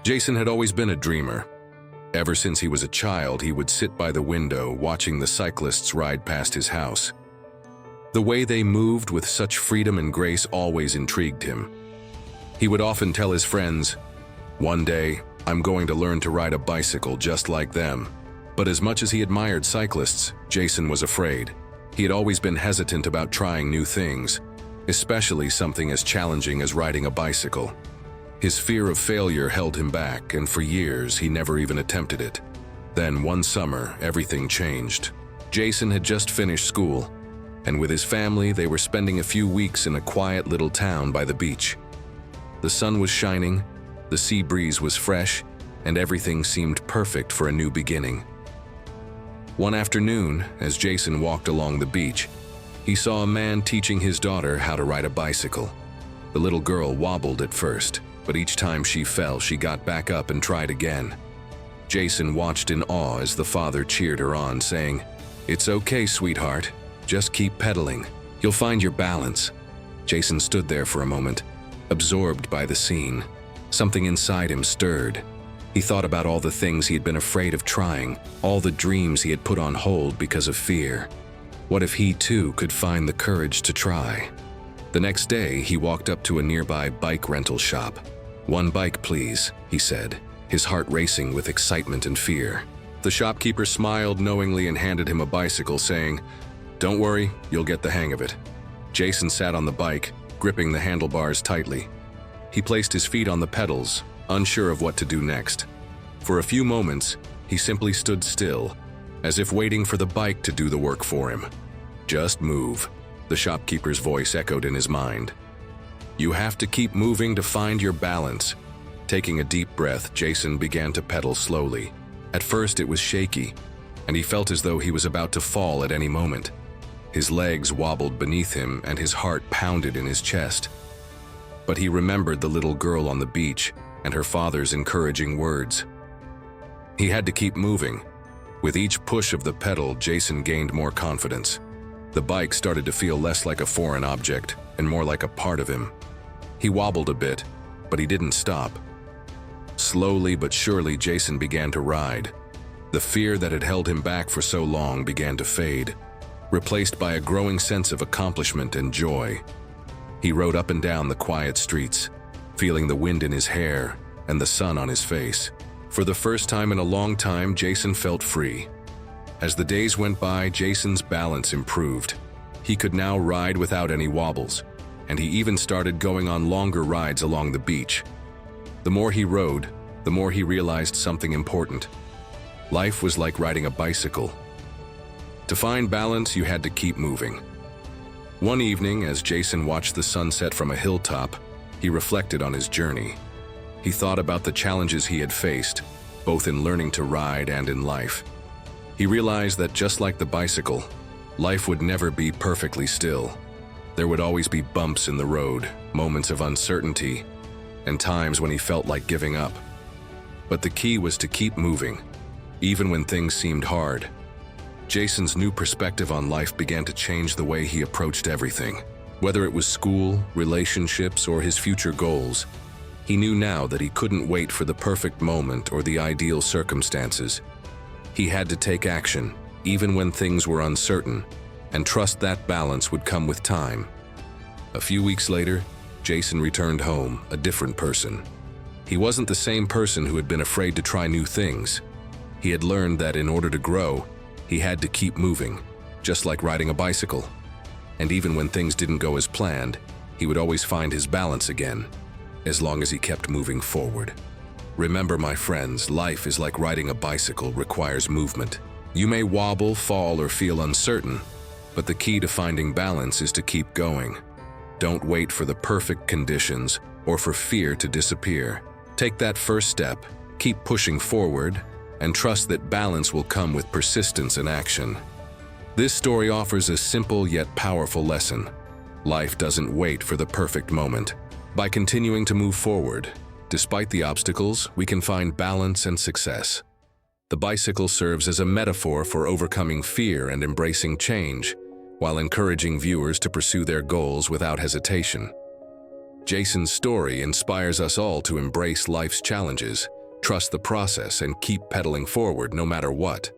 Jason had always been a dreamer. Ever since he was a child, he would sit by the window watching the cyclists ride past his house. The way they moved with such freedom and grace always intrigued him. He would often tell his friends, "One day, I'm going to learn to ride a bicycle just like them." But as much as he admired cyclists, Jason was afraid. He had always been hesitant about trying new things, especially something as challenging as riding a bicycle. His fear of failure held him back, and for years he never even attempted it. Then one summer, everything changed. Jason had just finished school, and with his family they were spending a few weeks in a quiet little town by the beach. The sun was shining, the sea breeze was fresh, and everything seemed perfect for a new beginning. One afternoon, as Jason walked along the beach, he saw a man teaching his daughter how to ride a bicycle. The little girl wobbled at first, but each time she fell, she got back up and tried again. Jason watched in awe as the father cheered her on, saying, "It's okay, sweetheart. Just keep pedaling. You'll find your balance." Jason stood there for a moment, absorbed by the scene. Something inside him stirred. He thought about all the things he had been afraid of trying, all the dreams he had put on hold because of fear. What if he too could find the courage to try? The next day, he walked up to a nearby bike rental shop. "One bike, please," he said, his heart racing with excitement and fear. The shopkeeper smiled knowingly and handed him a bicycle, saying, "Don't worry, you'll get the hang of it." Jason sat on the bike, gripping the handlebars tightly. He placed his feet on the pedals, unsure of what to do next. For a few moments, he simply stood still, as if waiting for the bike to do the work for him. "Just move," the shopkeeper's voice echoed in his mind. "You have to keep moving to find your balance." Taking a deep breath, Jason began to pedal slowly. At first it was shaky, and he felt as though he was about to fall at any moment. His legs wobbled beneath him and his heart pounded in his chest. But he remembered the little girl on the beach and her father's encouraging words. He had to keep moving. With each push of the pedal, Jason gained more confidence. The bike started to feel less like a foreign object and more like a part of him. He wobbled a bit, but he didn't stop. Slowly but surely, Jason began to ride. The fear that had held him back for so long began to fade, replaced by a growing sense of accomplishment and joy. He rode up and down the quiet streets, feeling the wind in his hair and the sun on his face. For the first time in a long time, Jason felt free. As the days went by, Jason's balance improved. He could now ride without any wobbles, and he even started going on longer rides along the beach. The more he rode, the more he realized something important. Life was like riding a bicycle. To find balance, you had to keep moving. One evening, as Jason watched the sunset from a hilltop, he reflected on his journey. He thought about the challenges he had faced, both in learning to ride and in life. He realized that just like the bicycle, life would never be perfectly still. There would always be bumps in the road, moments of uncertainty, and times when he felt like giving up. But the key was to keep moving, even when things seemed hard. Jason's new perspective on life began to change the way he approached everything. Whether it was school, relationships, or his future goals, he knew now that he couldn't wait for the perfect moment or the ideal circumstances. He had to take action, even when things were uncertain, and trust that balance would come with time. A few weeks later, Jason returned home, a different person. He wasn't the same person who had been afraid to try new things. He had learned that in order to grow, he had to keep moving, just like riding a bicycle. And even when things didn't go as planned, he would always find his balance again, as long as he kept moving forward. Remember, my friends, life is like riding a bicycle, requires movement. You may wobble, fall, or feel uncertain, but the key to finding balance is to keep going. Don't wait for the perfect conditions or for fear to disappear. Take that first step, keep pushing forward, and trust that balance will come with persistence and action. This story offers a simple yet powerful lesson. Life doesn't wait for the perfect moment. By continuing to move forward, despite the obstacles, we can find balance and success. The bicycle serves as a metaphor for overcoming fear and embracing change, while encouraging viewers to pursue their goals without hesitation. Jason's story inspires us all to embrace life's challenges, trust the process and keep pedaling forward no matter what.